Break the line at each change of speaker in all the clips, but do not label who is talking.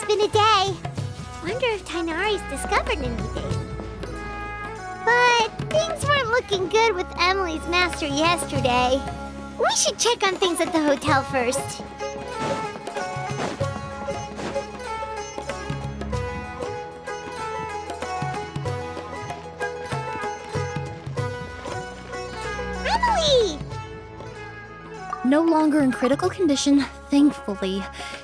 been a day. Wonder if Tainari's discovered anything. But things weren't looking good with Emily's master yesterday. We should check on things at the hotel first. Emily!
No longer in critical condition, thankfully.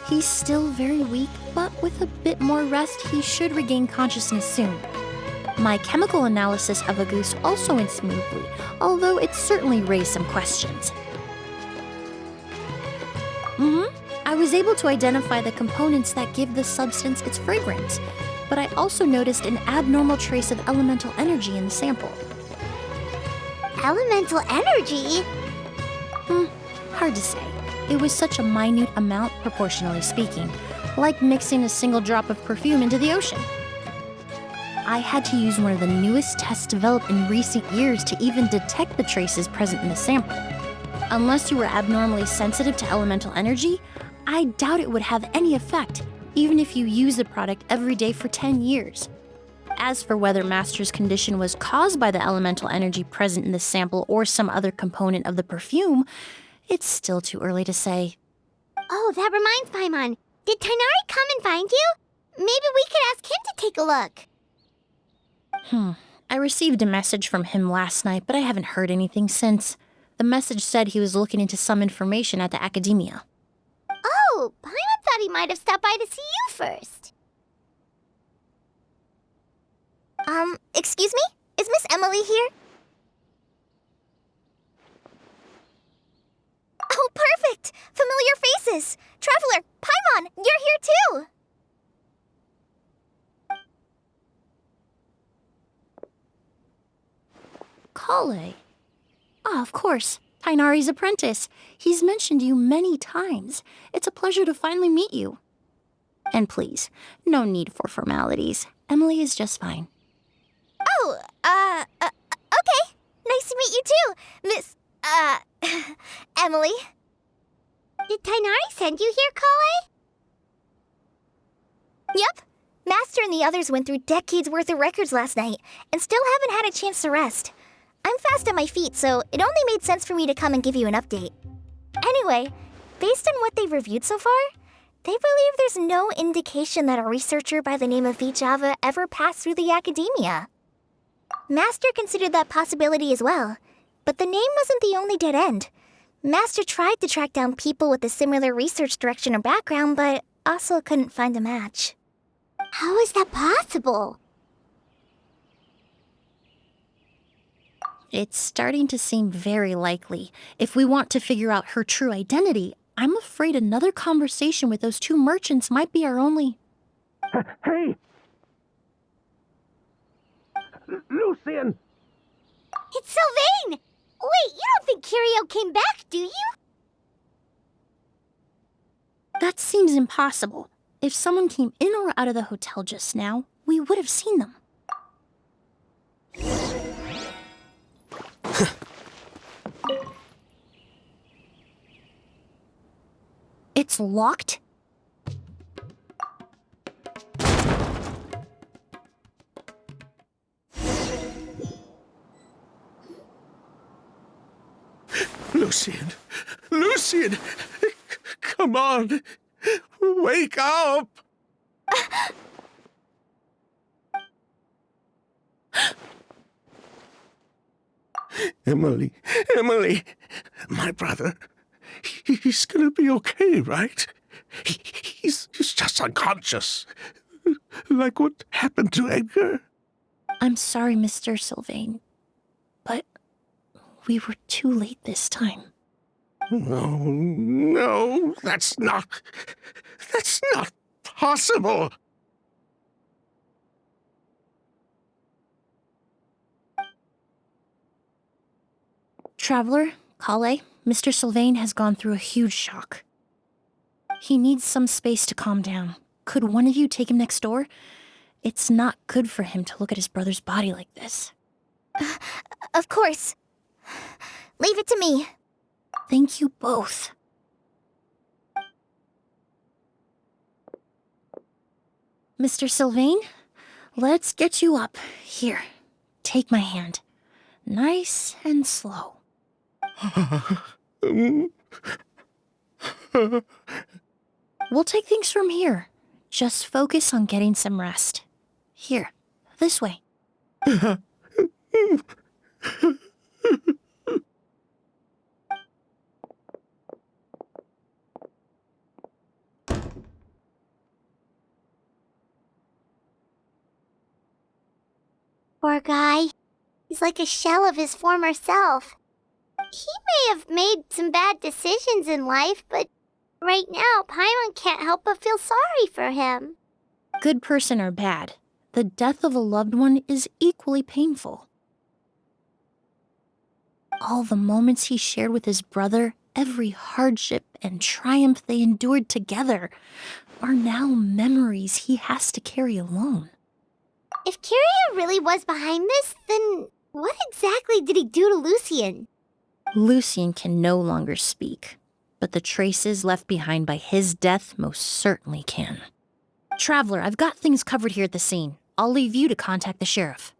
He's still very weak, but with a bit more rest, he should regain consciousness soon. My chemical analysis of Auguste also went smoothly, although it certainly raised some questions. I was able to identify the components that give the substance its fragrance, but I also noticed an abnormal trace of elemental energy in the sample.
Elemental energy?
Hard to say. It was such a minute amount, proportionally speaking, like mixing a single drop of perfume into the ocean. I had to use one of the newest tests developed in recent years to even detect the traces present in the sample. Unless you were abnormally sensitive to elemental energy, I doubt it would have any effect, even if you use the product every day for 10 years. As for whether Master's condition was caused by the elemental energy present in the sample or some other component of the perfume, it's still too early to say.
Oh, that reminds Paimon. Did Tainari come and find you? Maybe we could ask him to take a look.
I received a message from him last night, but I haven't heard anything since. The message said he was looking into some information at the academia.
Oh, Paimon thought he might have stopped by to see you first. Excuse me? Is Miss Emily here? Oh, perfect! Familiar faces! Traveler, Paimon, you're here too!
Kale. Ah, of course. Tainari's apprentice. He's mentioned you many times. It's a pleasure to finally meet you. And please, no need for formalities. Emily is just fine.
Oh, okay. Nice to meet you too, Miss, Emily. Did Tainari send you here, Kale? Yep. Master and the others went through decades worth of records last night and still haven't had a chance to rest. I'm fast on my feet, so it only made sense for me to come and give you an update. Anyway, based on what they've reviewed so far, they believe there's no indication that a researcher by the name of Vijava ever passed through the academia. Master considered that possibility as well, but the name wasn't the only dead end. Master tried to track down people with a similar research direction or background, but also couldn't find a match. How is that possible?
It's starting to seem very likely. If we want to figure out her true identity, I'm afraid another conversation with those two merchants might be our only...
Hey! Lucian!
It's Sylvain! Wait, you don't think Curio came back, do you?
That seems impossible. If someone came in or out of the hotel just now, we would have seen them. It's locked?
Lucian! Lucian! Come on! Wake up! Emily, my brother, he's gonna be okay, right? He's just unconscious. Like what happened to Edgar.
I'm sorry, Mr. Sylvain, but we were too late this time.
No, that's not possible.
Traveler, Kale, Mr. Sylvain has gone through a huge shock. He needs some space to calm down. Could one of you take him next door? It's not good for him to look at his brother's body like this.
Of course. Leave it to me.
Thank you both. Mr. Sylvain, let's get you up. Here, take my hand. Nice and slow. We'll take things from here. Just focus on getting some rest. Here, this way.
Poor guy. He's like a shell of his former self. He may have made some bad decisions in life, but right now, Paimon can't help but feel sorry for him.
Good person or bad, the death of a loved one is equally painful. All the moments he shared with his brother, every hardship and triumph they endured together, are now memories he has to carry alone.
If Kiria really was behind this, then what exactly did he do to Lucien?
Lucien can no longer speak, but the traces left behind by his death most certainly can. Traveler, I've got things covered here at the scene. I'll leave you to contact the sheriff.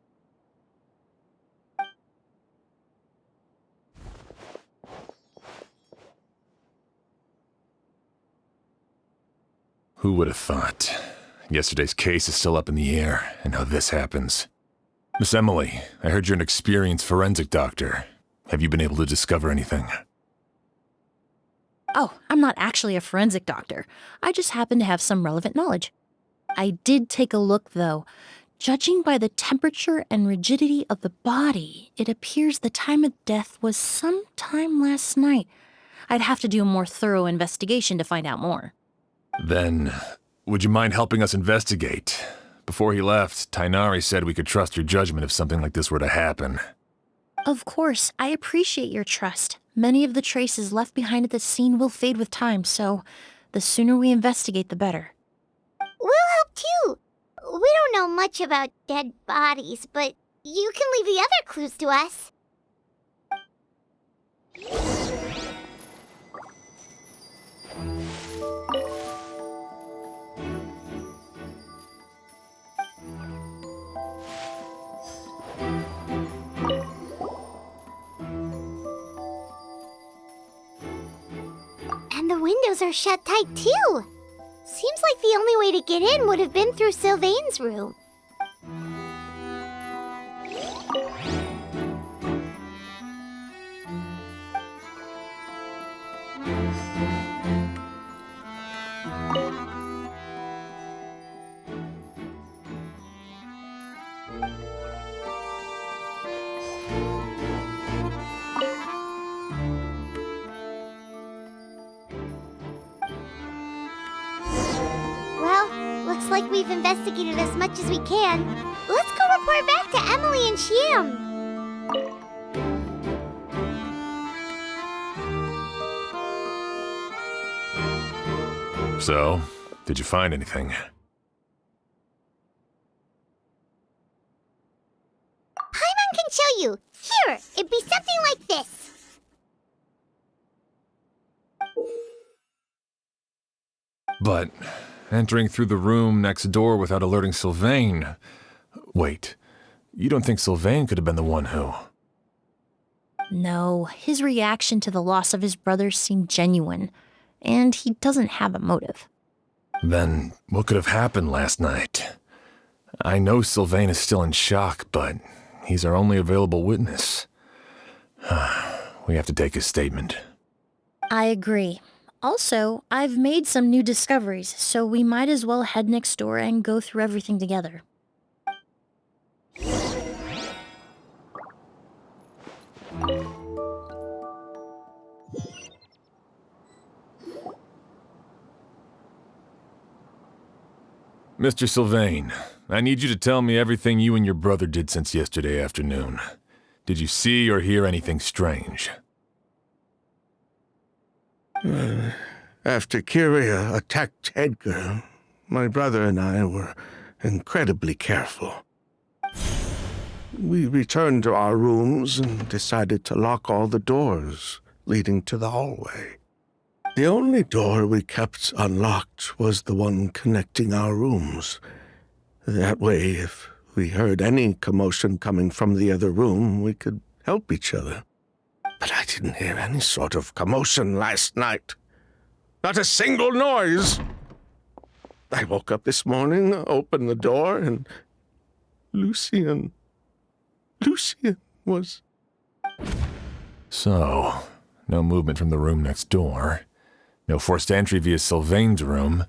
Who would have thought? Yesterday's case is still up in the air, and now this happens. Miss Emily, I heard you're an experienced forensic doctor. Have you been able to discover anything?
Oh, I'm not actually a forensic doctor. I just happen to have some relevant knowledge. I did take a look, though. Judging by the temperature and rigidity of the body, it appears the time of death was sometime last night. I'd have to do a more thorough investigation to find out more.
Then, would you mind helping us investigate? Before he left, Tainari said we could trust your judgment if something like this were to happen.
Of course, I appreciate your trust. Many of the traces left behind at the scene will fade with time, so the sooner we investigate, the better.
We'll help too. We don't know much about dead bodies, but you can leave the other clues to us. And the windows are shut tight too. Seems like the only way to get in would have been through Sylvain's room. Looks like we've investigated as much as we can. Let's go report back to Emily and Shiam.
So, did you find anything?
Paimon can show you. Here, it'd be something like this.
But entering through the room next door without alerting Sylvain... Wait, you don't think Sylvain could have been the one who...
No, his reaction to the loss of his brother seemed genuine, and he doesn't have a motive.
Then what could have happened last night? I know Sylvain is still in shock, but he's our only available witness. We have to take his statement.
I agree. Also, I've made some new discoveries, so we might as well head next door and go through everything together.
Mr. Sylvain, I need you to tell me everything you and your brother did since yesterday afternoon. Did you see or hear anything strange?
After Kiria attacked Edgar, my brother and I were incredibly careful. We returned to our rooms and decided to lock all the doors leading to the hallway. The only door we kept unlocked was the one connecting our rooms, That way, if we heard any commotion coming from the other room, we could help each other. But I didn't hear any sort of commotion last night. Not a single noise. I woke up this morning, opened the door, and Lucian was...
So, no movement from the room next door. No forced entry via Sylvain's room.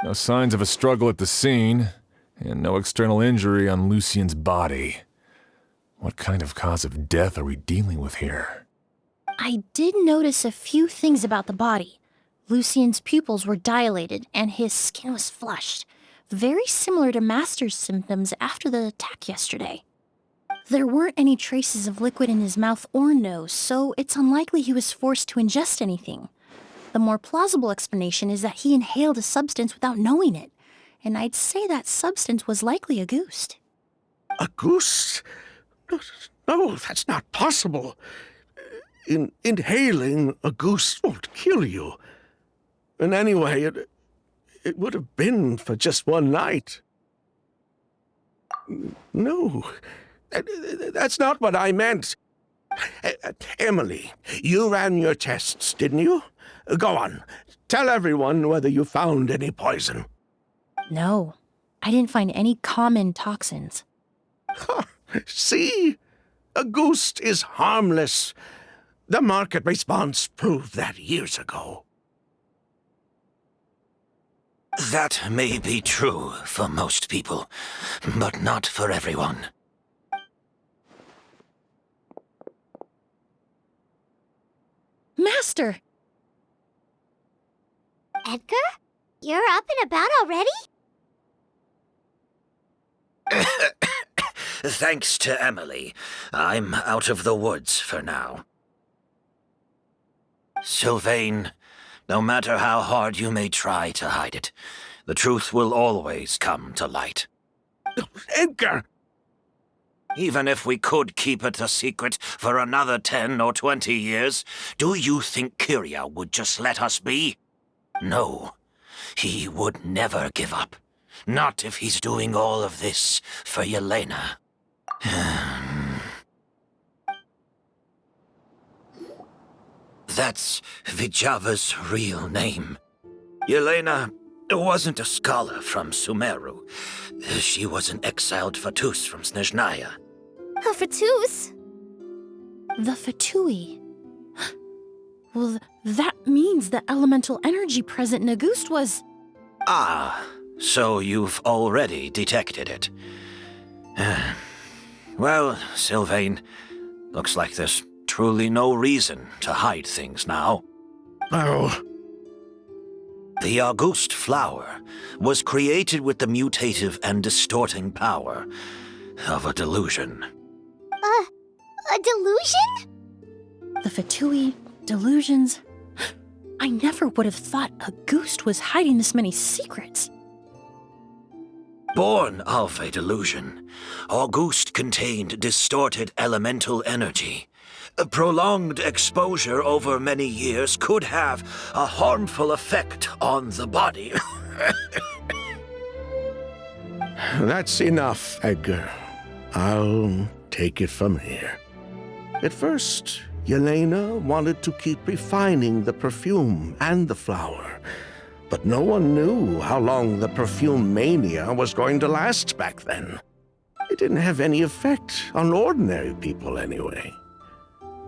No signs of a struggle at the scene. And no external injury on Lucian's body. What kind of cause of death are we dealing with here?
I did notice a few things about the body. Lucian's pupils were dilated and his skin was flushed, very similar to Master's symptoms after the attack yesterday. There weren't any traces of liquid in his mouth or nose, so it's unlikely he was forced to ingest anything. The more plausible explanation is that he inhaled a substance without knowing it, and I'd say that substance was likely a ghost.
A goose? No, that's not possible. Inhaling a goose won't kill you. And anyway, it would have been for just one night. No, that's not what I meant. Emily, you ran your tests, didn't you? Go on, tell everyone whether you found any poison.
No, I didn't find any common toxins.
See? A ghost is harmless. The market response proved that years ago.
That may be true for most people, but not for everyone.
Master!
Edgar? You're up and about already?
Thanks to Emily, I'm out of the woods for now. Sylvain, no matter how hard you may try to hide it, the truth will always come to light.
Edgar!
Even if we could keep it a secret for another 10 or 20 years, do you think Kyria would just let us be? No, he would never give up. Not if he's doing all of this for Yelena. That's Vijava's real name. Yelena wasn't a scholar from Sumeru. She was an exiled Fatus from Snezhnaya.
A Fatus?
The Fatui. Well, that means the elemental energy present in Auguste was...
Ah, so you've already detected it. Well, Sylvain, looks like there's truly no reason to hide things now.
Oh.
The Auguste flower was created with the mutative and distorting power of a delusion.
A delusion?
The Fatui, delusions... I never would have thought Auguste was hiding this many secrets.
Born of a delusion, Auguste contained distorted elemental energy. A prolonged exposure over many years could have a harmful effect on the body.
That's enough, Edgar. I'll take it from here. At first, Yelena wanted to keep refining the perfume and the flower, but no one knew how long the perfume mania was going to last back then. It didn't have any effect on ordinary people anyway.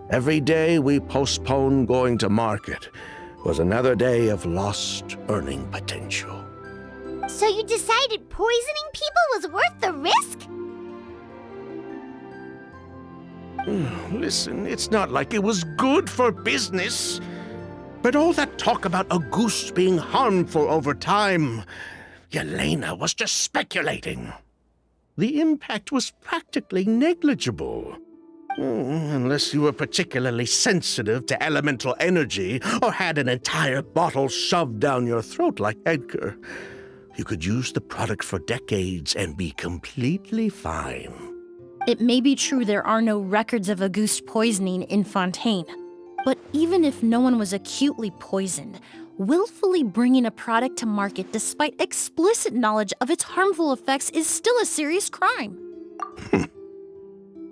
Every day we postponed going to market was another day of lost earning potential.
So you decided poisoning people was worth the risk?
Listen, it's not like it was good for business. But all that talk about Auguste being harmful over time, Yelena was just speculating. The impact was practically negligible. Unless you were particularly sensitive to elemental energy or had an entire bottle shoved down your throat like Edgar. You could use the product for decades and be completely fine.
It may be true there are no records of Auguste poisoning in Fontaine, but even if no one was acutely poisoned, willfully bringing a product to market despite explicit knowledge of its harmful effects is still a serious crime.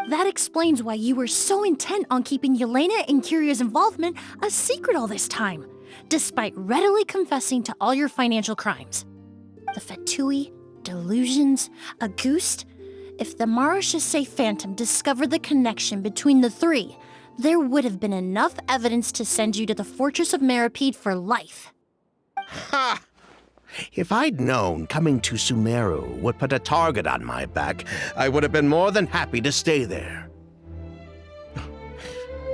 That explains why you were so intent on keeping Yelena and Kiria's involvement a secret all this time, despite readily confessing to all your financial crimes. The Fatui, delusions, Auguste. If the Marechaussee Phantom discovered the connection between the three, there would have been enough evidence to send you to the Fortress of Meripede for life.
Ha! If I'd known coming to Sumeru would put a target on my back, I would have been more than happy to stay there.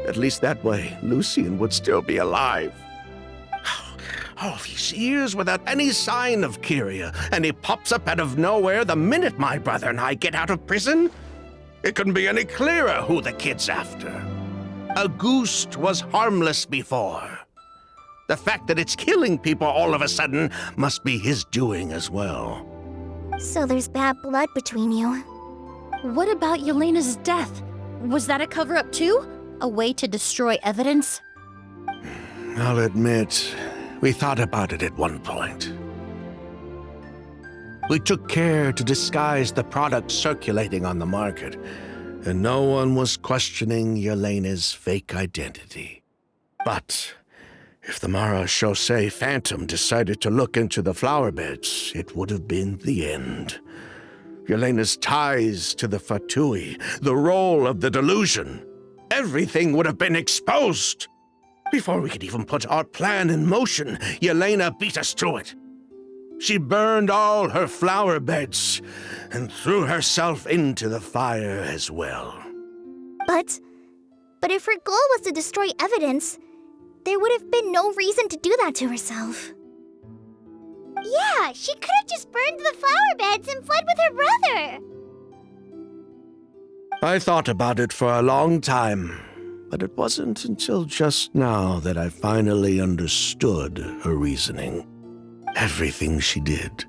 At least that way, Lucien would still be alive. All these years without any sign of Kyria, and he pops up out of nowhere the minute my brother and I get out of prison? It couldn't be any clearer who the kid's after. Auguste was harmless before. The fact that it's killing people all of a sudden must be his doing as well.
So there's bad blood between you.
What about Yelena's death? Was that a cover-up too? A way to destroy evidence?
I'll admit, we thought about it at one point. We took care to disguise the product circulating on the market, and no one was questioning Yelena's fake identity. But if the Marechaussee Phantom decided to look into the flower beds, it would have been the end. Yelena's ties to the Fatui, the role of the delusion, everything would have been exposed. Before we could even put our plan in motion, Yelena beat us to it. She burned all her flower beds and threw herself into the fire as well.
But if her goal was to destroy evidence, there would have been no reason to do that to herself.
Yeah, she could have just burned the flower beds and fled with her brother.
I thought about it for a long time, but it wasn't until just now that I finally understood her reasoning. Everything she did,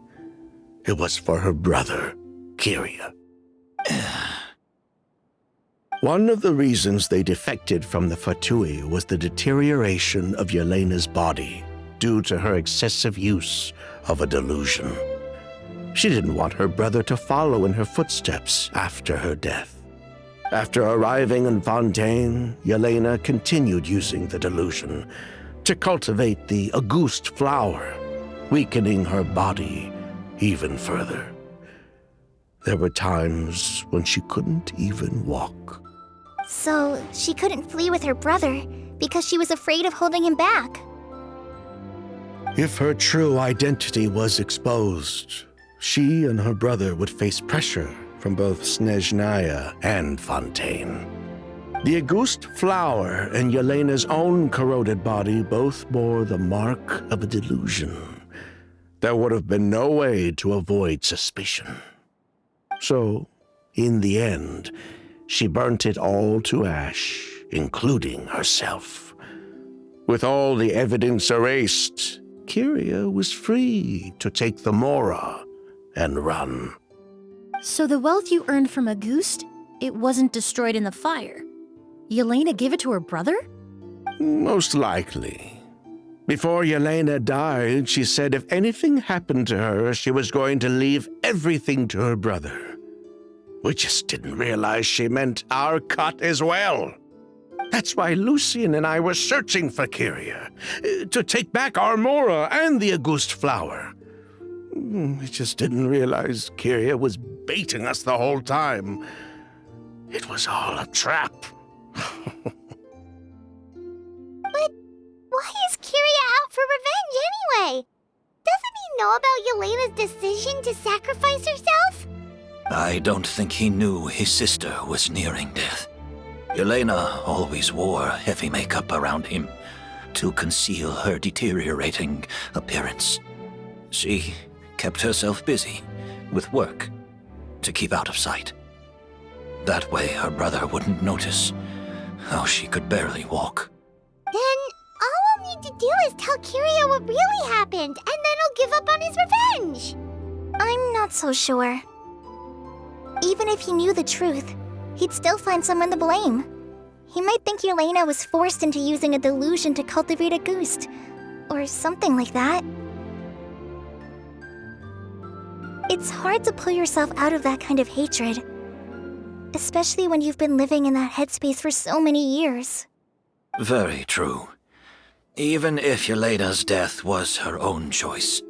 it was for her brother, Kyria. One of the reasons they defected from the Fatui was the deterioration of Yelena's body due to her excessive use of a delusion. She didn't want her brother to follow in her footsteps after her death. After arriving in Fontaine, Yelena continued using the delusion to cultivate the Auguste flower, weakening her body even further. There were times when she couldn't even walk.
So she couldn't flee with her brother because she was afraid of holding him back.
If her true identity was exposed, she and her brother would face pressure from both Snezhnaya and Fontaine. The Auguste flower and Yelena's own corroded body both bore the mark of a delusion. There would have been no way to avoid suspicion. So, in the end, she burnt it all to ash, including herself. With all the evidence erased, Kyria was free to take the Mora and run.
So the wealth you earned from Auguste, it wasn't destroyed in the fire. Yelena gave it to her brother?
Most likely. Before Yelena died, she said if anything happened to her, she was going to leave everything to her brother. We just didn't realize she meant our cut as well. That's why Lucien and I were searching for Kyria, to take back our Mora and the Auguste flower. We just didn't realize Kyria was baiting us the whole time. It was all a trap.
But why is Kyria out for revenge anyway? Doesn't he know about Yelena's decision to sacrifice herself?
I don't think he knew his sister was nearing death. Yelena always wore heavy makeup around him to conceal her deteriorating appearance. She kept herself busy with work to keep out of sight. That way her brother wouldn't notice how she could barely walk.
Then all we'll need to do is tell Kyria what really happened, and then he'll give up on his revenge.
I'm not so sure. Even if he knew the truth, he'd still find someone to blame. He might think Yelena was forced into using a delusion to cultivate Auguste. or something like that. It's hard to pull yourself out of that kind of hatred, especially when you've been living in that headspace for so many years.
Very true. Even if Yelena's death was her own choice,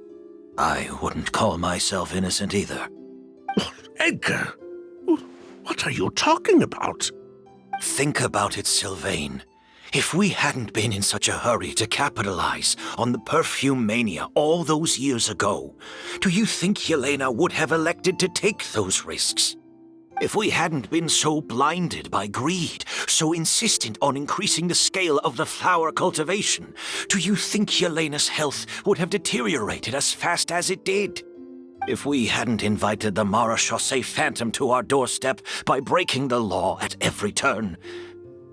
I wouldn't call myself innocent either.
Edgar, what are you talking about?
Think about it, Sylvain. If we hadn't been in such a hurry to capitalize on the perfume mania all those years ago, do you think Yelena would have elected to take those risks? If we hadn't been so blinded by greed, so insistent on increasing the scale of the flower cultivation, do you think Yelena's health would have deteriorated as fast as it did? If we hadn't invited the Marechaussee Phantom to our doorstep by breaking the law at every turn,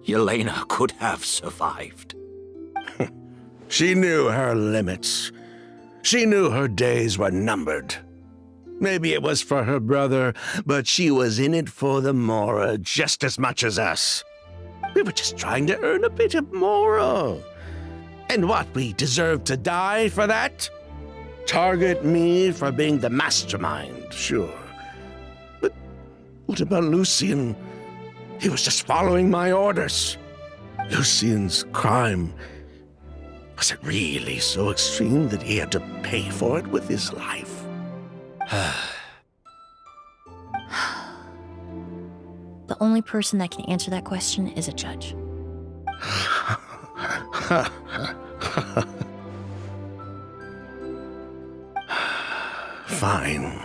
Yelena could have survived.
She knew her limits. She knew her days were numbered. Maybe it was for her brother, but she was in it for the Mora just as much as us. We were just trying to earn a bit of Mora. And what, we deserve to die for that? Target me for being the mastermind, sure. But what about Lucian? He was just following my orders. Lucian's crime, was it really so extreme that he had to pay for it with his life?
The only person that can answer that question is a judge.
Fine.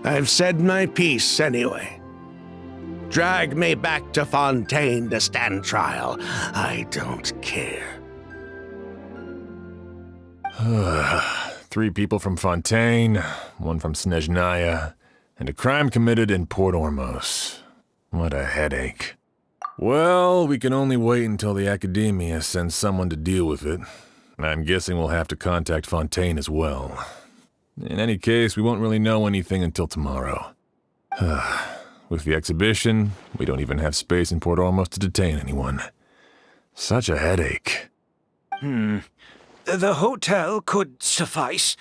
I've said my piece anyway. Drag me back to Fontaine to stand trial. I don't care.
3 people from Fontaine, 1 from Snezhnaya, and a crime committed in Port Ormos. What a headache. Well, we can only wait until the Academia sends someone to deal with it. I'm guessing we'll have to contact Fontaine as well. In any case, we won't really know anything until tomorrow. With the exhibition, we don't even have space in Port Ormos to detain anyone. Such a headache.
The hotel could suffice.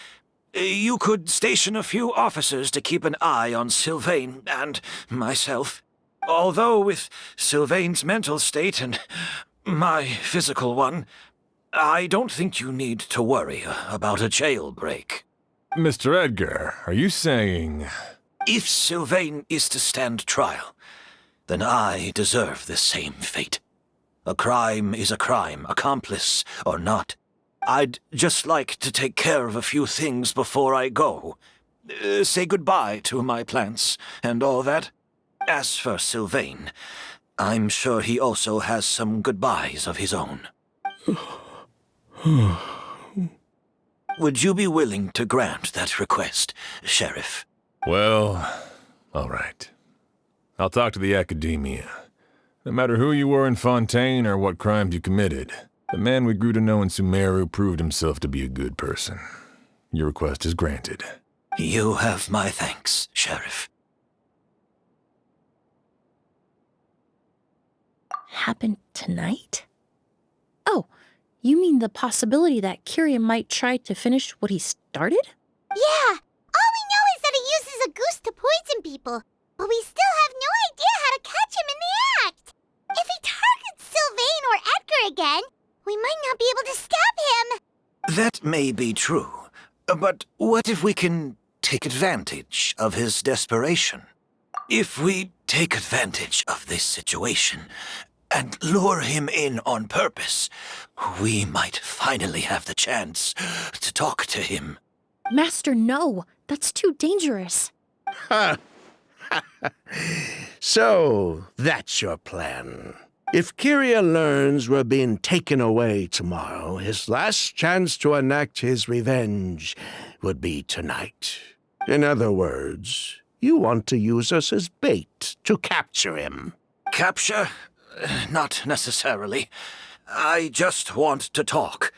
You could station a few officers to keep an eye on Sylvain and myself. Although with Sylvain's mental state and my physical one, I don't think you need to worry about a jailbreak.
Mr. Edgar, are you saying...
If Sylvain is to stand trial, then I deserve the same fate. A crime is a crime, accomplice or not. I'd just like to take care of a few things before I go. Say goodbye to my plants and all that. As for Sylvain, I'm sure he also has some goodbyes of his own. Would you be willing to grant that request, Sheriff?
Well, all right. I'll talk to the Academia. No matter who you were in Fontaine or what crimes you committed, the man we grew to know in Sumeru proved himself to be a good person. Your request is granted.
You have my thanks, Sheriff.
Happened tonight? Oh, you mean the possibility that Kiria might try to finish what he started?
Yeah, all we know is that he uses a goose to poison people, but we still have no idea how to catch him in the act. If he targets Sylvain or Edgar again, we might not be able to stop him.
That may be true, but what if we can take advantage of his desperation? If we take advantage of this situation and lure him in on purpose, we might finally have the chance to talk to him.
Master, no. That's too dangerous.
So, that's your plan. If Kiria learns we're being taken away tomorrow, his last chance to enact his revenge would be tonight. In other words, you want to use us as bait to capture him.
Capture? Not necessarily. I just want to talk.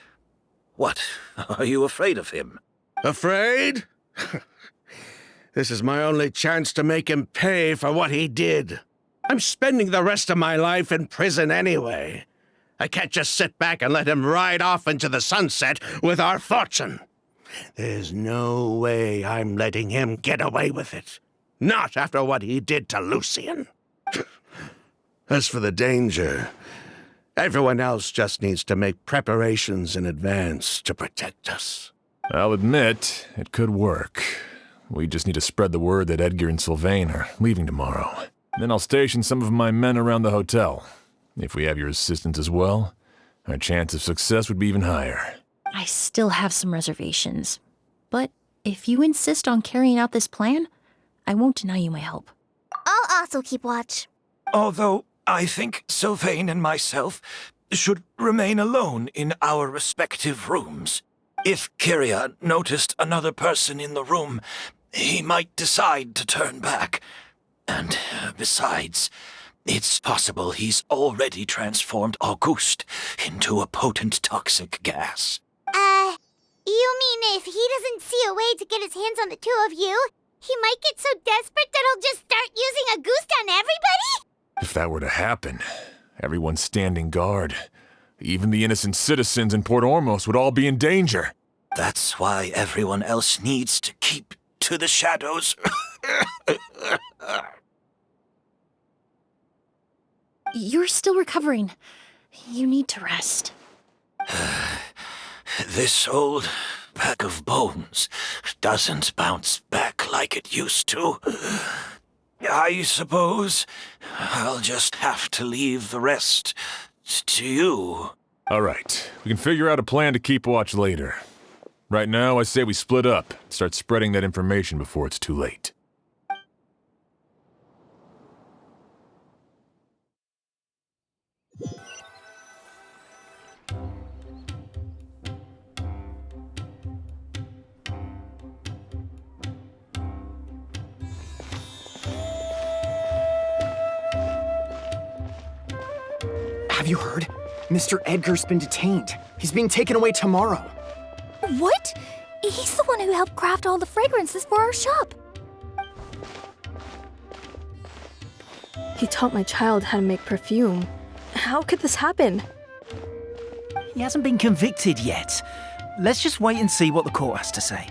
What? Are you afraid of him?
Afraid? This is my only chance to make him pay for what he did. I'm spending the rest of my life in prison anyway. I can't just sit back and let him ride off into the sunset with our fortune. There's no way I'm letting him get away with it. Not after what he did to Lucian. As for the danger, everyone else just needs to make preparations in advance to protect us.
I'll admit, it could work. We just need to spread the word that Edgar and Sylvain are leaving tomorrow. Then I'll station some of my men around the hotel. If we have your assistance as well, our chance of success would be even higher.
I still have some reservations. But if you insist on carrying out this plan, I won't deny you my help.
I'll also keep watch.
Although I think Sylvain and myself should remain alone in our respective rooms. If Kyria noticed another person in the room, he might decide to turn back. And besides, it's possible he's already transformed Auguste into a potent toxic gas.
You mean if he doesn't see a way to get his hands on the two of you, he might get so desperate that he'll just start using Auguste on everybody?
If that were to happen, everyone standing guard, even the innocent citizens in Port Ormos would all be in danger.
That's why everyone else needs to keep to the shadows.
You're still recovering. You need to rest.
This old bag of bones doesn't bounce back like it used to. I suppose I'll just have to leave the rest to you.
All right, we can figure out a plan to keep watch later. Right now, I say we split up and start spreading that information before it's too late.
Have you heard? Mr. Edgar's been detained. He's being taken away tomorrow.
What? He's the one who helped craft all the fragrances for our shop.
He taught my child how to make perfume. How could this happen?
He hasn't been convicted yet. Let's just wait and see what the court has to say.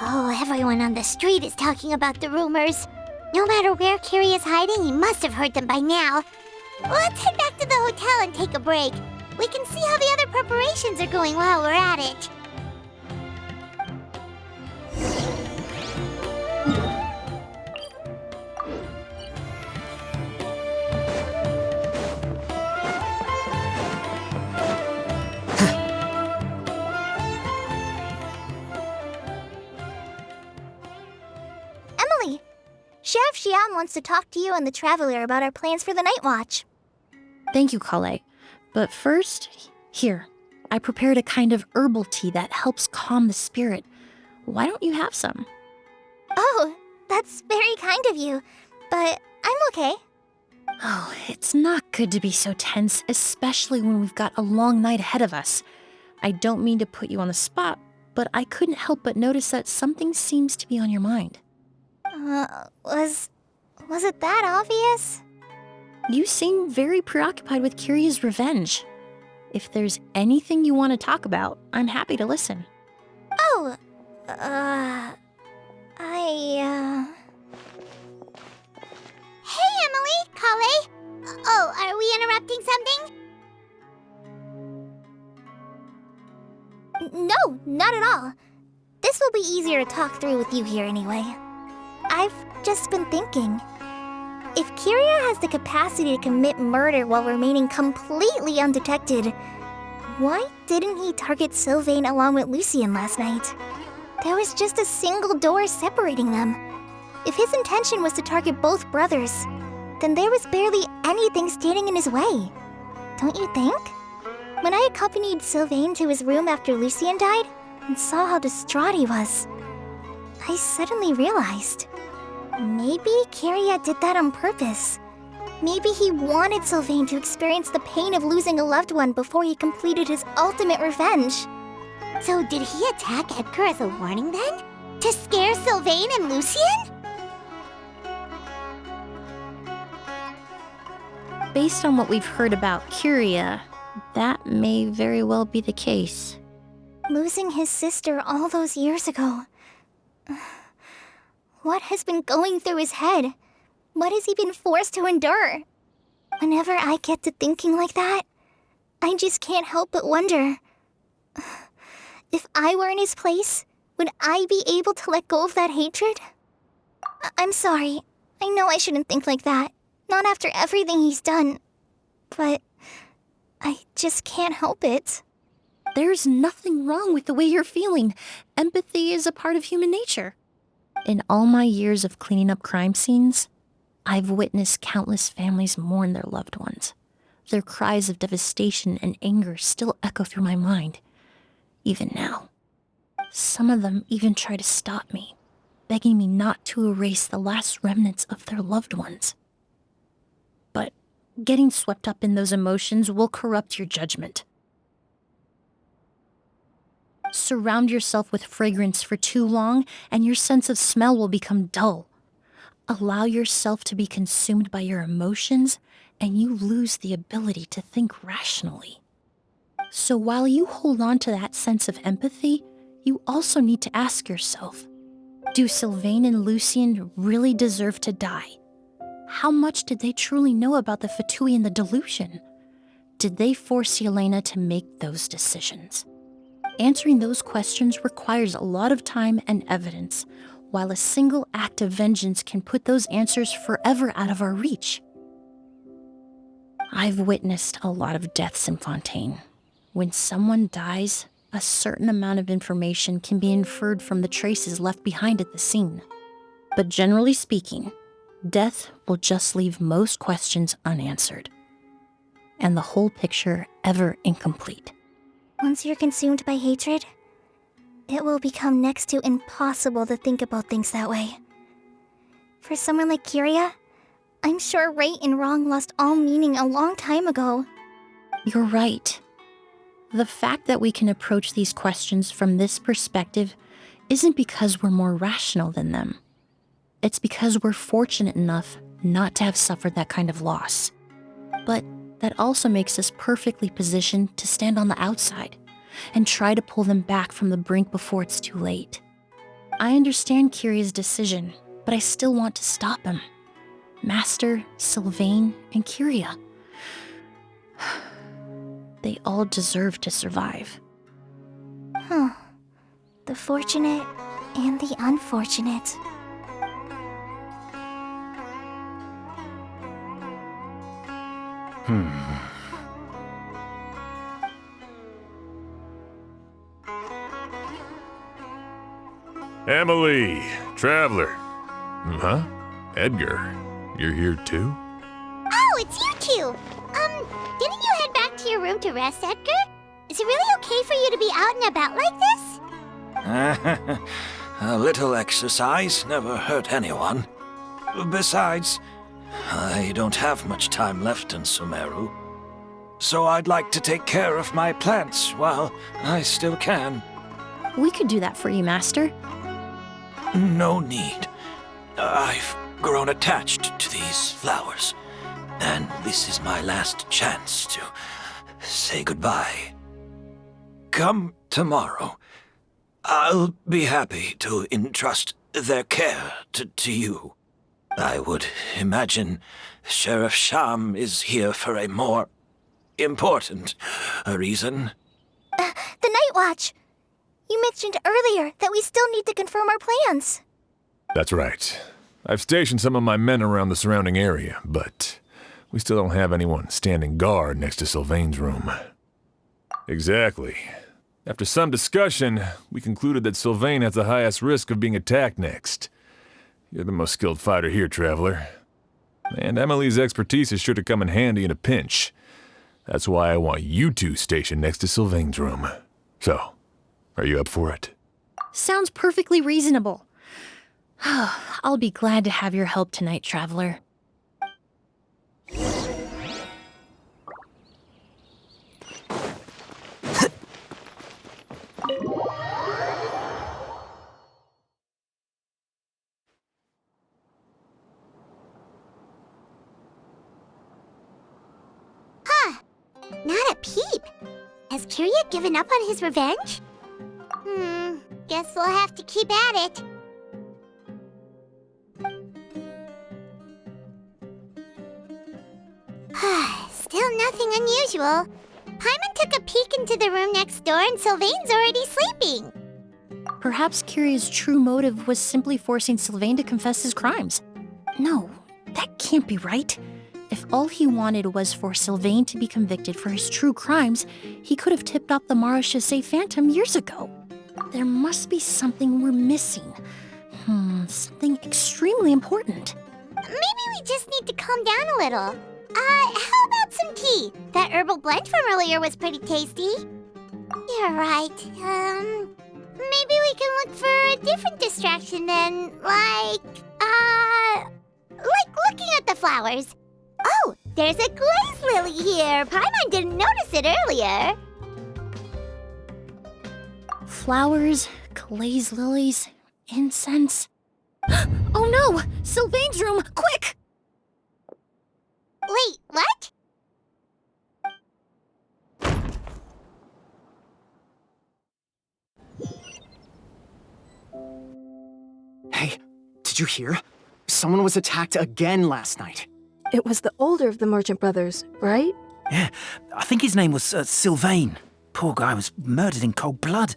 Oh, everyone on the street is talking about the rumors. No matter where Kyria is hiding, he must have heard them by now. Let's head back to the hotel and take a break. We can see how the other preparations are going while we're at it.
Emily, Sheriff Xian wants to talk to you and the Traveler about our plans for the night watch.
Thank you, Kale. But first, here, I prepared a kind of herbal tea that helps calm the spirit. Why don't you have some?
Oh, that's very kind of you, but I'm okay.
Oh, it's not good to be so tense, especially when we've got a long night ahead of us. I don't mean to put you on the spot, but I couldn't help but notice that something seems to be on your mind.
Was it that obvious?
You seem very preoccupied with Kyria's revenge. If there's anything you want to talk about, I'm happy to listen.
Oh,
Hey, Emily, Kale. Oh, are we interrupting something?
No, not at all. This will be easier to talk through with you here anyway. I've just been thinking. If Kyria has the capacity to commit murder while remaining completely undetected, why didn't he target Sylvain along with Lucian last night? There was just a single door separating them. If his intention was to target both brothers, then there was barely anything standing in his way. Don't you think? When I accompanied Sylvain to his room after Lucian died and saw how distraught he was, I suddenly realized. Maybe Kyria did that on purpose. Maybe he wanted Sylvain to experience the pain of losing a loved one before he completed his ultimate revenge.
So did he attack Edgar as a warning then? To scare Sylvain and Lucian?
Based on what we've heard about Kyria, That may very well be the case.
Losing his sister all those years ago. What has been going through his head? What has he been forced to endure? Whenever I get to thinking like that, I just can't help but wonder. If I were in his place, would I be able to let go of that hatred? I'm sorry. I know I shouldn't think like that. Not after everything he's done. But I just can't help it.
There's nothing wrong with the way you're feeling. Empathy is a part of human nature. In all my years of cleaning up crime scenes, I've witnessed countless families mourn their loved ones. Their cries of devastation and anger still echo through my mind, even now. Some of them even try to stop me, begging me not to erase the last remnants of their loved ones. But getting swept up in those emotions will corrupt your judgment. Surround yourself with fragrance for too long, and your sense of smell will become dull. Allow yourself to be consumed by your emotions, and you lose the ability to think rationally. So while you hold on to that sense of empathy, you also need to ask yourself, do Sylvain and Lucien really deserve to die? How much did they truly know about the Fatui and the delusion? Did they force Yelena to make those decisions? Answering those questions requires a lot of time and evidence, while a single act of vengeance can put those answers forever out of our reach. I've witnessed a lot of deaths in Fontaine. When someone dies, a certain amount of information can be inferred from the traces left behind at the scene. But generally speaking, death will just leave most questions unanswered, and the whole picture ever incomplete.
Once you're consumed by hatred, it will become next to impossible to think about things that way. For someone like Kiria, I'm sure right and wrong lost all meaning a long time ago.
You're right. The fact that we can approach these questions from this perspective isn't because we're more rational than them. It's because we're fortunate enough not to have suffered that kind of loss. But that also makes us perfectly positioned to stand on the outside and try to pull them back from the brink before it's too late. I understand Kiria's decision, but I still want to stop him. Master, Sylvain, and Kiria. They all deserve to survive.
The fortunate and the unfortunate.
Emily, Traveler. Huh? Edgar, you're here too?
Oh, it's you two! Didn't you head back to your room to rest, Edgar? Is it really okay for you to be out and about like this?
A little exercise never hurt anyone. Besides, I don't have much time left in Sumeru. So I'd like to take care of my plants while I still can.
We could do that for you, Master.
No need. I've grown attached to these flowers, and this is my last chance to say goodbye. Come tomorrow. I'll be happy to entrust their care to you. I would imagine Sheriff Sham is here for a more important reason.
The Night Watch! You mentioned earlier that we still need to confirm our plans.
That's right. I've stationed some of my men around the surrounding area, but we still don't have anyone standing guard next to Sylvain's room. Exactly. After some discussion, we concluded that Sylvain has the highest risk of being attacked next. You're the most skilled fighter here, Traveler. And Emily's expertise is sure to come in handy in a pinch. That's why I want you two stationed next to Sylvain's room. So, are you up for it?
Sounds perfectly reasonable. I'll be glad to have your help tonight, Traveler.
Not a peep. Has Kiria given up on his revenge? Guess we'll have to keep at it. Still nothing unusual. Paimon took a peek into the room next door and Sylvain's already sleeping.
Perhaps Kiria's true motive was simply forcing Sylvain to confess his crimes. No, that can't be right. If all he wanted was for Sylvain to be convicted for his true crimes, he could have tipped off the Marechaussee Phantom years ago. There must be something we're missing. Something extremely important.
Maybe we just need to calm down a little. How about some tea? That herbal blend from earlier was pretty tasty. You're right. Maybe we can look for a different distraction then, like looking at the flowers. Oh, there's a glaze lily here. Paimon didn't notice it earlier.
Flowers, glaze lilies, incense. Oh no! Sylvain's room! Quick!
Wait, what?
Hey, did you hear? Someone was attacked again last night.
It was the older of the merchant brothers, right?
Yeah, I think his name was Sylvain. Poor guy was murdered in cold blood.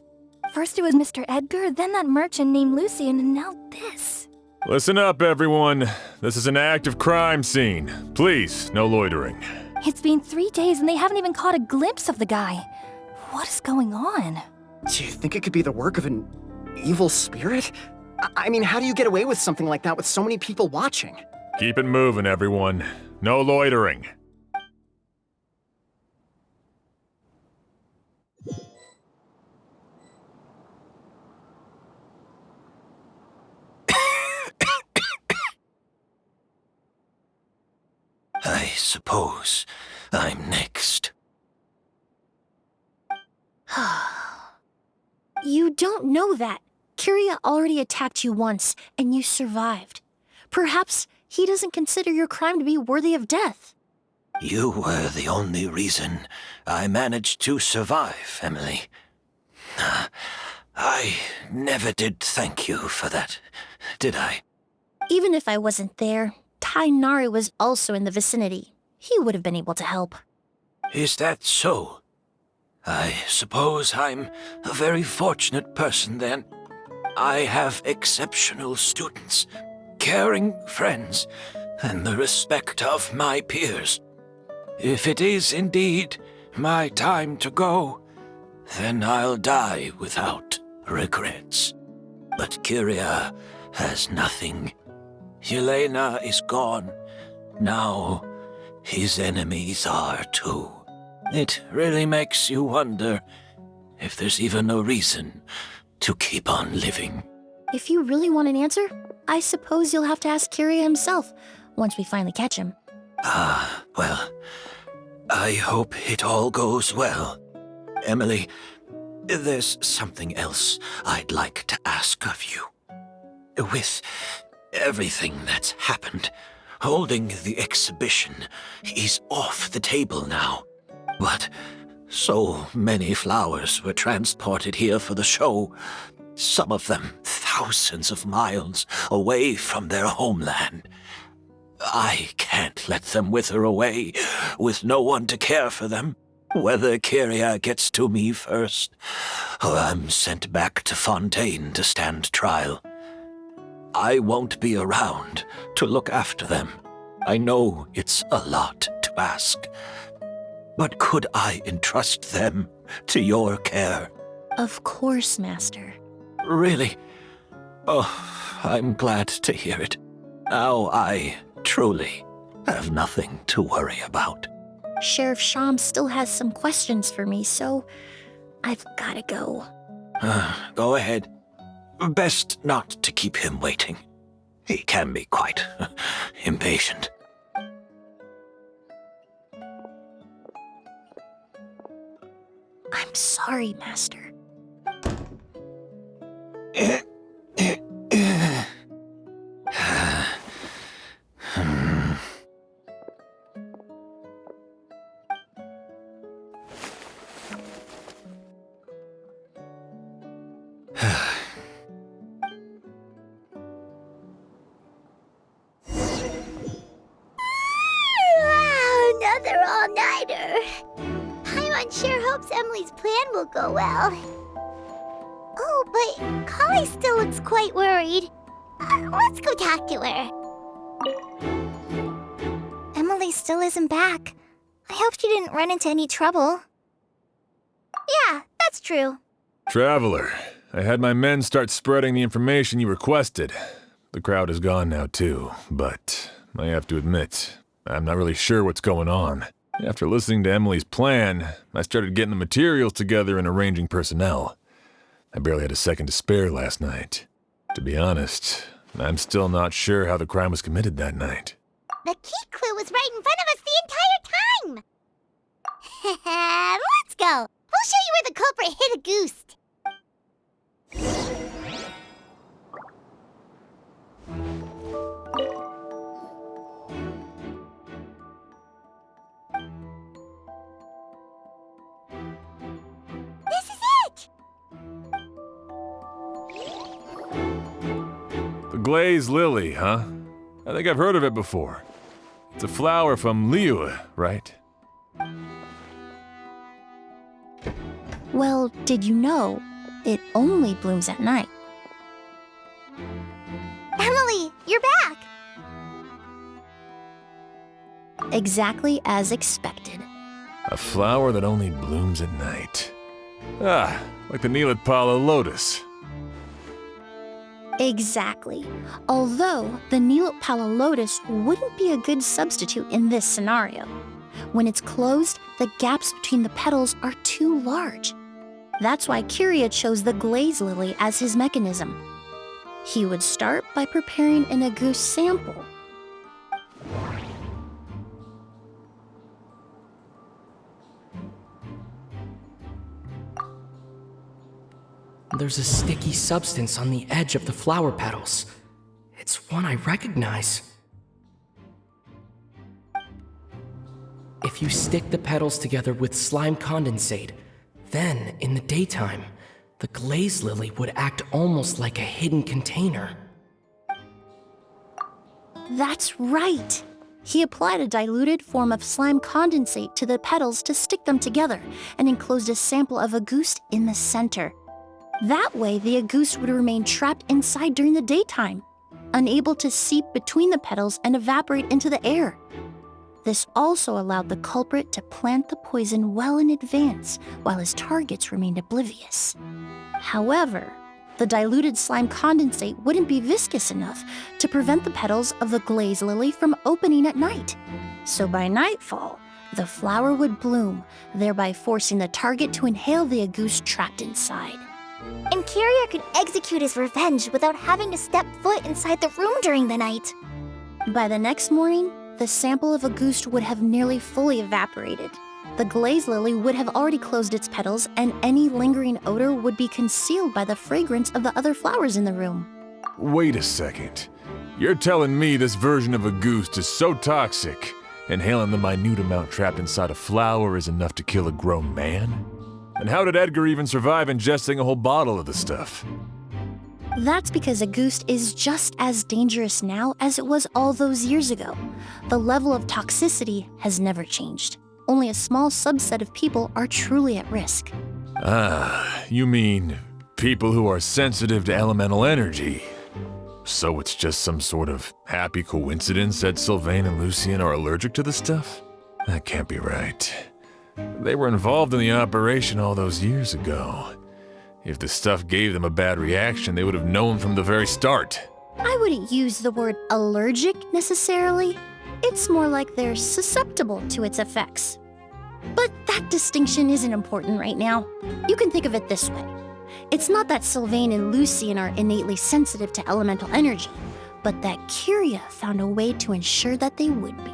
First it was Mr. Edgar, then that merchant named Lucian, and now this.
Listen up, everyone. This is an active crime scene. Please, no loitering.
It's been 3 days and they haven't even caught a glimpse of the guy. What is going on?
Do you think it could be the work of an evil spirit? I mean, how do you get away with something like that with so many people watching?
Keep it moving, everyone. No loitering.
I suppose I'm next.
You don't know that. Kiria already attacked you once, and you survived. Perhaps he doesn't consider your crime to be worthy of death.
You were the only reason I managed to survive, Emily. I never did thank you for that, did I?
Even if I wasn't there, Tainari was also in the vicinity. He would have been able to help.
Is that so? I suppose I'm a very fortunate person then. I have exceptional students, caring friends, and the respect of my peers. If it is indeed my time to go, then I'll die without regrets. But Kiria has nothing. Yelena is gone. Now his enemies are too. It really makes you wonder if there's even a reason to keep on living.
If you really want an answer, I suppose you'll have to ask Kiria himself once we finally catch him.
Well, I hope it all goes well. Emily, there's something else I'd like to ask of you. With everything that's happened, holding the exhibition is off the table now. But so many flowers were transported here for the show, some of them thousands of miles away from their homeland. I can't let them wither away with no one to care for them, whether Kiria gets to me first or I'm sent back to Fontaine to stand trial. I won't be around to look after them. I know it's a lot to ask, but could I entrust them to your care?
Of course, Master.
Really? Oh, I'm glad to hear it. Now I truly have nothing to worry about.
Sheriff Sham still has some questions for me, so I've gotta go.
Go ahead. Best not to keep him waiting. He can be quite impatient.
I'm sorry, Master.
will go well. Oh, but Kali still looks quite worried. Let's go talk to her.
Emily still isn't back. I hope she didn't run into any trouble. Yeah, that's true.
Traveler, I had my men start spreading the information you requested. The crowd is gone now too, but I have to admit, I'm not really sure what's going on. After listening to Emily's plan, I started getting the materials together and arranging personnel. I barely had a second to spare last night. To be honest, I'm still not sure how the crime was committed that night.
The key clue was right in front of us the entire time! Let's go! We'll show you where the culprit hid a goose. This is it!
The glazed lily, huh? I think I've heard of it before. It's a flower from Liyue, right?
Well, did you know it only blooms at night?
Emily, you're back!
Exactly as expected.
A flower that only blooms at night. Ah, like the Neelitpala lotus.
Exactly. Although the Neelitpala lotus wouldn't be a good substitute in this scenario. When it's closed, the gaps between the petals are too large. That's why Kiria chose the glaze lily as his mechanism. He would start by preparing an agouti sample.
There's a sticky substance on the edge of the flower petals. It's one I recognize. If you stick the petals together with slime condensate, then, in the daytime, the glaze lily would act almost like a hidden container.
That's right! He applied a diluted form of slime condensate to the petals to stick them together and enclosed a sample of agouti in the center. That way, the agouti would remain trapped inside during the daytime, unable to seep between the petals and evaporate into the air. This also allowed the culprit to plant the poison well in advance while his targets remained oblivious. However, the diluted slime condensate wouldn't be viscous enough to prevent the petals of the glaze lily from opening at night. So by nightfall, the flower would bloom, thereby forcing the target to inhale the agouti trapped inside.
And Kiria could execute his revenge without having to step foot inside the room during the night.
By the next morning, the sample of agouti would have nearly fully evaporated. The glaze lily would have already closed its petals, and any lingering odor would be concealed by the fragrance of the other flowers in the room.
Wait a second. You're telling me this version of agouti is so toxic, inhaling the minute amount trapped inside a flower is enough to kill a grown man? And how did Edgar even survive ingesting a whole bottle of the stuff?
That's because agouti is just as dangerous now as it was all those years ago. The level of toxicity has never changed. Only a small subset of people are truly at risk.
Ah, you mean people who are sensitive to elemental energy. So it's just some sort of happy coincidence that Sylvain and Lucien are allergic to the stuff? That can't be right. They were involved in the operation all those years ago. If the stuff gave them a bad reaction, they would have known from the very start.
I wouldn't use the word allergic necessarily. It's more like they're susceptible to its effects. But that distinction isn't important right now. You can think of it this way. It's not that Sylvain and Lucien are innately sensitive to elemental energy, but that Kiria found a way to ensure that they would be.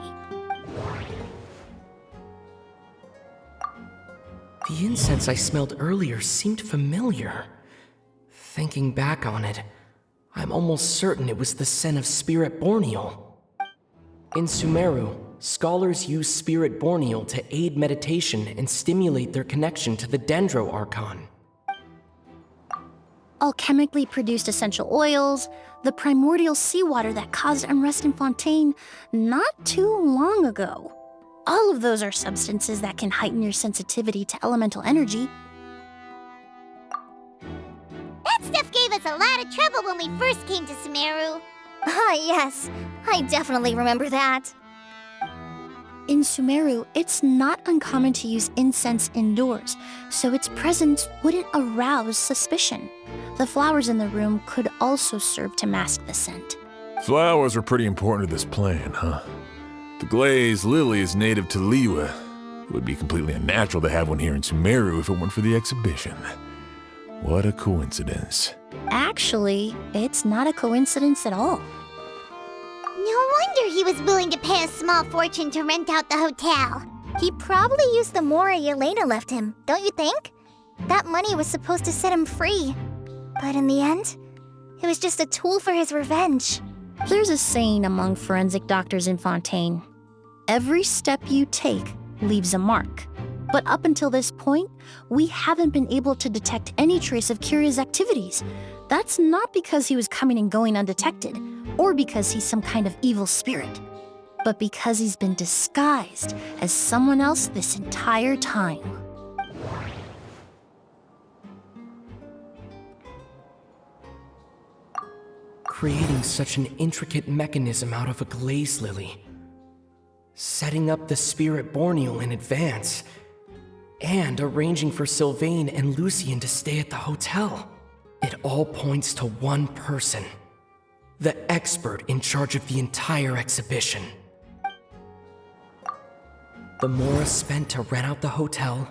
The incense I smelled earlier seemed familiar. Thinking back on it, I'm almost certain it was the scent of Spirit Borneal. In Sumeru, scholars use Spirit Borneal to aid meditation and stimulate their connection to the Dendro Archon.
Alchemically produced essential oils, the primordial seawater that caused unrest in Fontaine not too long ago. All of those are substances that can heighten your sensitivity to elemental energy.
That stuff gave us a lot of trouble when we first came to Sumeru.
Ah, yes. I definitely remember that.
In Sumeru, it's not uncommon to use incense indoors, so its presence wouldn't arouse suspicion. The flowers in the room could also serve to mask the scent.
Flowers are pretty important to this plan, huh? The glazed lily is native to Liyue. It would be completely unnatural to have one here in Sumeru if it weren't for the exhibition. What a coincidence.
Actually, it's not a coincidence at all.
No wonder he was willing to pay a small fortune to rent out the hotel.
He probably used the mora Yelena left him, don't you think? That money was supposed to set him free. But in the end, it was just a tool for his revenge.
There's a saying among forensic doctors in Fontaine. Every step you take leaves a mark. But up until this point, we haven't been able to detect any trace of Kiria's activities. That's not because he was coming and going undetected, or because he's some kind of evil spirit, but because he's been disguised as someone else this entire time.
Creating such an intricate mechanism out of a glaze lily, setting up the spirit Borneal in advance, and arranging for Sylvain and Lucien to stay at the hotel. It all points to one person, the expert in charge of the entire exhibition. The mora spent to rent out the hotel,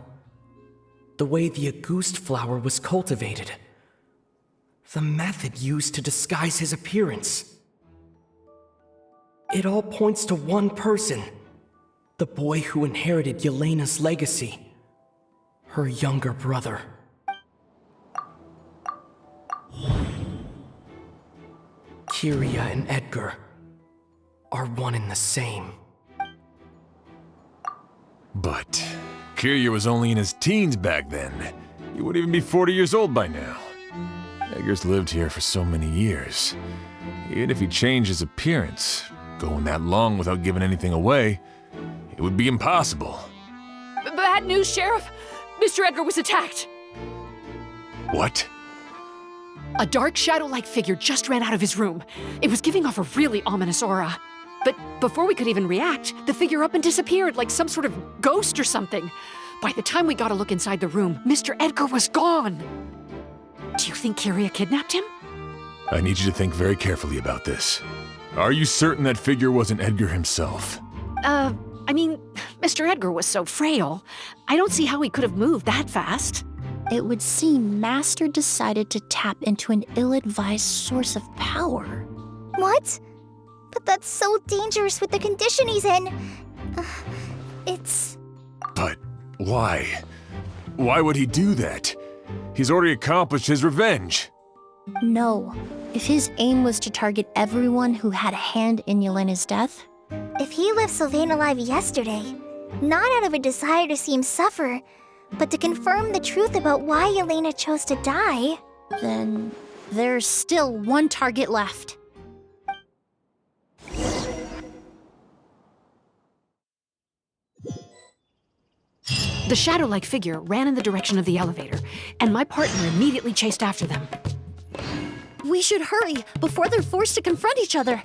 the way the Auguste flower was cultivated, the method used to disguise his appearance. It all points to one person, the boy who inherited Yelena's legacy, her younger brother. Kiria and Edgar are one and the same.
But Kiria was only in his teens back then. He wouldn't even be 40 years old by now. Edgar's lived here for so many years. Even if he changed his appearance, going that long without giving anything away, it would be impossible.
Bad news, Sheriff! Mr. Edgar was attacked!
What?
A dark shadow-like figure just ran out of his room. It was giving off a really ominous aura. But before we could even react, the figure up and disappeared like some sort of ghost or something. By the time we got a look inside the room, Mr. Edgar was gone. Do you think Kiria kidnapped him?
I need you to think very carefully about this. Are you certain that figure wasn't Edgar himself?
I mean, Mr. Edgar was so frail. I don't see how he could have moved that fast.
It would seem Master decided to tap into an ill-advised source of power.
What? But that's so dangerous with the condition he's in. It's...
But why? Why would he do that? He's already accomplished his revenge.
No. If his aim was to target everyone who had a hand in Yelena's death...
If he left Sylvain alive yesterday, not out of a desire to see him suffer, but to confirm the truth about why Yelena chose to die...
Then there's still one target left.
The shadow-like figure ran in the direction of the elevator, and my partner immediately chased after them.
We should hurry before they're forced to confront each other.